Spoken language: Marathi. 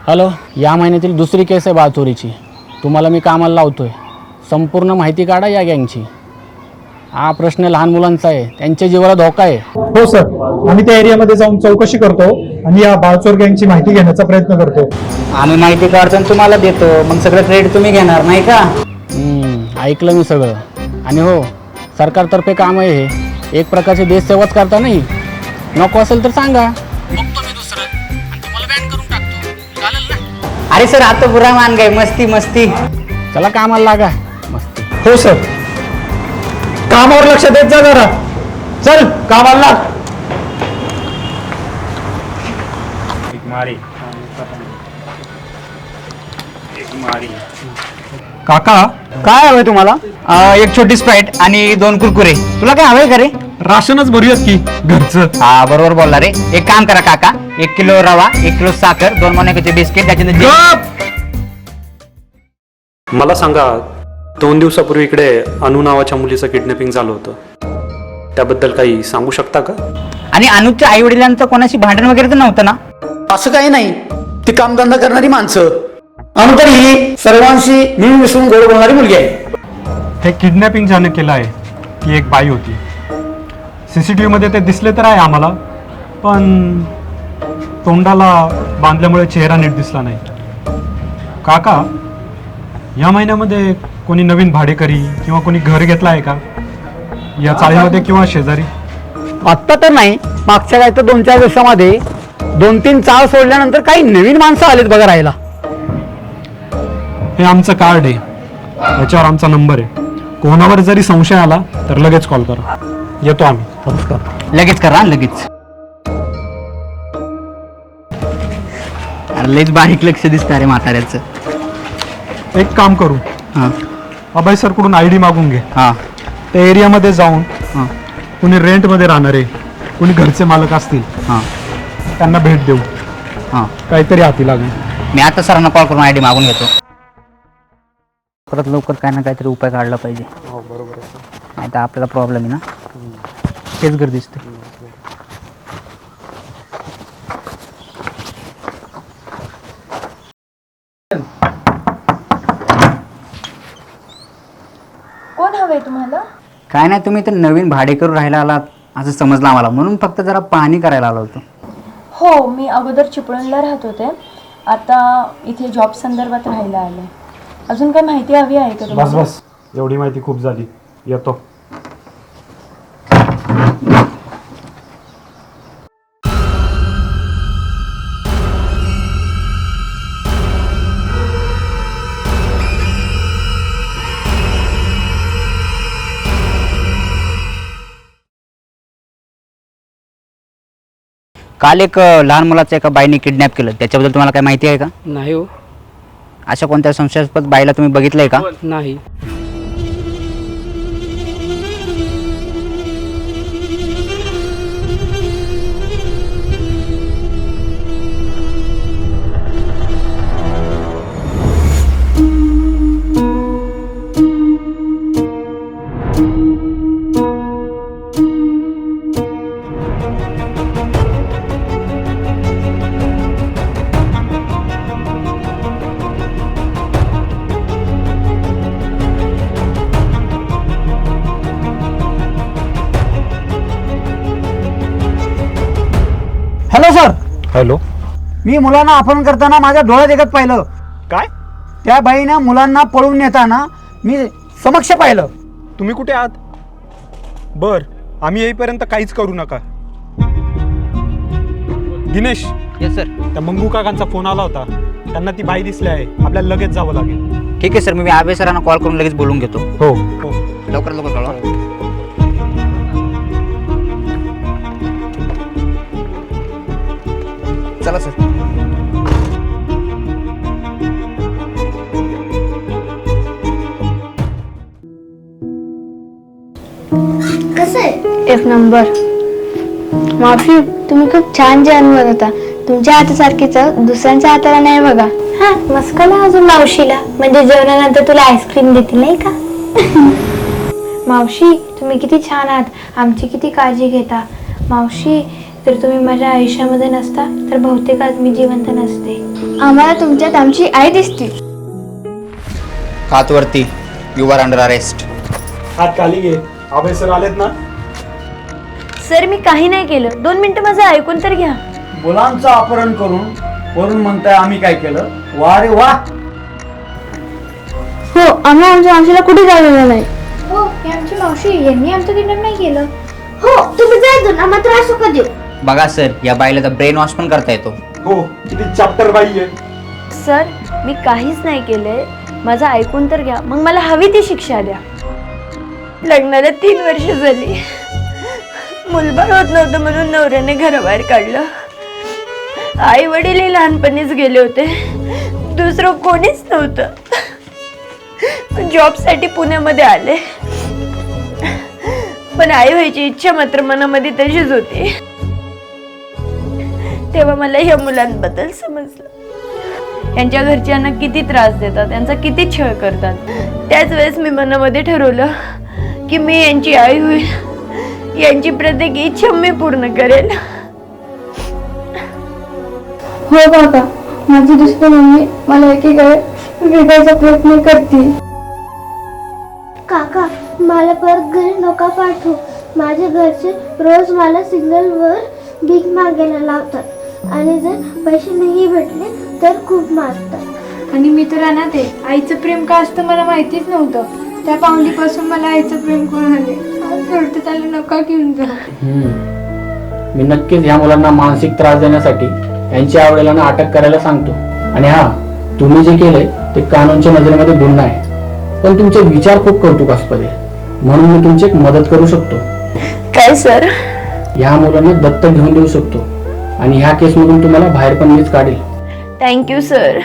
हॅलो, या महिन्यातील दुसरी केस आहे बाळचोरीची. तुम्हाला मी कामाला लावतोय. संपूर्ण माहिती काढा या गँगची. हा प्रश्न लहान मुलांचा आहे, त्यांच्या जीवाला धोका आहे. हो सर, आम्ही त्या एरियामध्ये जाऊन चौकशी करतो आणि या बाळचोर गँगची माहिती घेण्याचा प्रयत्न करतो. आम्ही माहिती काढतो आणि तुम्हाला देतो, मग सगळं क्रेडिट तुम्ही घेणार नाही का? ऐकलं मी सगळं. आणि हो, सरकारतर्फे काम आहे हे. एक प्रकारची देशसेवाच करता नाही. नको असेल तर सांगा, बघतो मी दुसरं आणि तुम्हाला बॅन करून टाकतो. चालेल ना? अरे सर, आता बुरा मान गए, मस्ती मस्ती. चला कामाला लागा. मस्ती. हो सर, कामावर लक्ष देत जा जरा. चल कामाला लाग. काका, काय हवंय तुम्हाला? एक छोटी स्प्राईट आणि 2 कुरकुरे. तुला काय हवंय का रे? राशनच भरूयात की घरचं. हा, बरोबर बोलला रे. एक काम करा काका, 1 किलो रवा, 1 किलो साखर, 2 मोनॅकोचे बिस्किट, त्याच्यानंतर मला सांगा, 2 दिवसापूर्वी इकडे अनु नावाच्या मुलीचं किडनॅपिंग झालं होतं. त्याबद्दल काही सांगू शकता का? आणि अनुजच्या आई वडिलांचं कोणाशी भांडण वगैरे तर नव्हतं ना? असं काही नाही. ती कामधंदा करणारी माणसं. अनु तर ही सर्वांशी मिळून मिसळून गोड बोलणारी मुलगी आहे. हे किडनॅपिंग ज्याने केलं आहे ती एक बाई होती. CCTV मध्ये ते दिसले तर आहे आम्हाला, पण तोंडाला बांधल्यामुळे चेहरा नीट दिसला नाही. काका, या महिन्यामध्ये कोणी नवीन भाडेकरी किंवा कोणी घर घेतला आहे का या चाळीमध्ये किंवा शेजारी? आत्ता तर नाही. मागच्या काय तर 2-4 दिवसामध्ये 2-3 चाळ सोडल्यानंतर काही नवीन माणसं आलेत बघा राहायला. हे आमचं कार्ड आहे, याच्यावर आमचा नंबर आहे. कोणावर जरी संशय आला तर लगेच कॉल करा. येतो आम्ही. लगेच करा, लगेच. लयच बारीक लक्ष दिसतं रे म्हाताऱ्याचं. एक काम करू, हां अभय सर कडून ID मागून घे. हां त्या एरियामध्ये जाऊन हां कुणी रेंटमध्ये राहणारे, कुणी घरचे मालक असतील, हां त्यांना भेट देऊ. हां काहीतरी हाती लागेल. मी आता सरांना कॉल करून ID मागून घेतो. परत लवकर काय ना काहीतरी उपाय काढला पाहिजे. हो बरोबर आहे. नाही तर आपल्याला प्रॉब्लेम आहे ना. तेच गर्दी दिसते. कोण हवंय तुम्हाला? काय नाही, तुम्ही तर नवीन भाडेकरू राहायला आलात असं समजलं आम्हाला, म्हणून फक्त जरा पाहणी करायला आलो होतो. हो, मी अगोदर चिपळूणला राहत होते. आता इथे जॉब संदर्भात राहायला आले. अजून काय माहिती हवी आहे का बस तुम्हाला? बस, एवढी माहिती खूप झाली. येतो. काल एक लहान मुलाचं एका बाईने किडनॅप केलं, त्याच्याबद्दल तुम्हाला काय माहिती आहे का? नाही हो. अशा कोणत्या संशयास्पद बाईला तुम्ही बघितलंय का? नाही. Hello sir, hello. मी मुलांना अपहरण करताना माझ्या डोळ्यात एकच पाहिलं. काय? त्या बाईनं मुलांना पळून नेताना मी समक्ष पाहिलं. तुम्ही कुठे आहात? बर, आम्ही येईपर्यंत काहीच करू नका. Dinesh, yes sir. त्या मंगू काकांचा फोन आला होता. त्यांना ती बाई दिसली आहे. आपल्याला लगेच जावं लागेल. ठीक आहे सर, मी आबे सरांना कॉल करून लगेच बोलून घेतो. हो हो. लवकर कळवा. चला सर. कसं आहे? एक नंबर. मावशी, तुम्ही खूप छान जेवण बनवता. तुमच्या हातासारखी चव दुसऱ्यांच्या हाताला नाही बघा. हा मस्का अजून मावशीला, म्हणजे जेवणानंतर तुला आईस्क्रीम देतील नाही का? मावशी, तुम्ही किती छान आहात. आमची किती काळजी घेता. मावशी, जर तुम्ही माझ्या आयुष्यामध्ये नसता तर बहुतेक आज मी जिवंत नसते. आम्हाला तुमच्यात आमची आई दिसते. हात वरती. You are under arrest. हात खाली घे. अभय सर आलेत ना? सर मी काही नाही केलं. 2 मिनिटं माझं ऐकून तर घ्या. मुलांचं अपहरण करून वरून म्हणताय आम्ही काय केलं? वा रे वा. हो, आम्ही आमच्या मावशीला कुठे जायला नाही. हो, ही आमची मावशी, यांनी आमचं किडनॅप नाही केलं. हो, तुम्ही जायचं ना, मात्र असं का देऊ? बघा सर, या बाईला तर ब्रेन वॉश पण करता येतो. हो, किती चॅप्टर बाई आहे. सर मी काहीच नाही केलंय. माझं ऐकून तर घ्या, मग मला हवी ती शिक्षा द्या. लग्नाला 3 वर्ष झाली. मुलबाळ होत नव्हतं म्हणून नवऱ्याने घराबाहेर काढलं. आई वडीलही लहानपणीच गेले होते. दुसरं कोणीच नव्हतं. जॉबसाठी पुण्यामध्ये आले, पण आई व्हायची इच्छा मात्र मनामध्ये तशीच होती. तेव्हा मला ह्या मुलांबद्दल समजलं. यांच्या घरच्यांना किती त्रास देतात, यांचा किती छळ करतात. त्याच वेळेस मी मनामध्ये ठरवलं की मी यांची आई होईल. यांची प्रत्येक इच्छा मी पूर्ण करेल. हो काका, माझी दुसरी मम्मी मला एकीकडे भेटायचा प्रयत्न करते. काका, मला परत घरी नका पाठवू. माझ्या घरचे रोज मला सिग्नलवर भीक मागायला लावतात आणि जर पैसे नाही भेटले तर खूप मारतात. आणि मी तर अनाथ आहे. आईचं प्रेम का असतं मला माहितीच नव्हतं. त्या पाऊलीपासून मला आईचं प्रेम करून आले. घरटे त्याला नका घेऊन जा. मी नक्कीच ह्या मुलांना मानसिक त्रास देण्यासाठी यांच्या आवडीला अटक करायला सांगतो. आणि हा, तुम्ही जे केलंय ते कानूनच्या नजरेमध्ये गुन्हा आहे, पण तुमचे विचार खूप कौतुकास्पद आहे. म्हणून मी तुमची एक मदत करू शकतो. काय सर? ह्या मुलांना दत्तक घेऊन देऊ शकतो आणि ह्या केसमधून तुम्हाला बाहेर पण मीच काढेल. Thank you sir.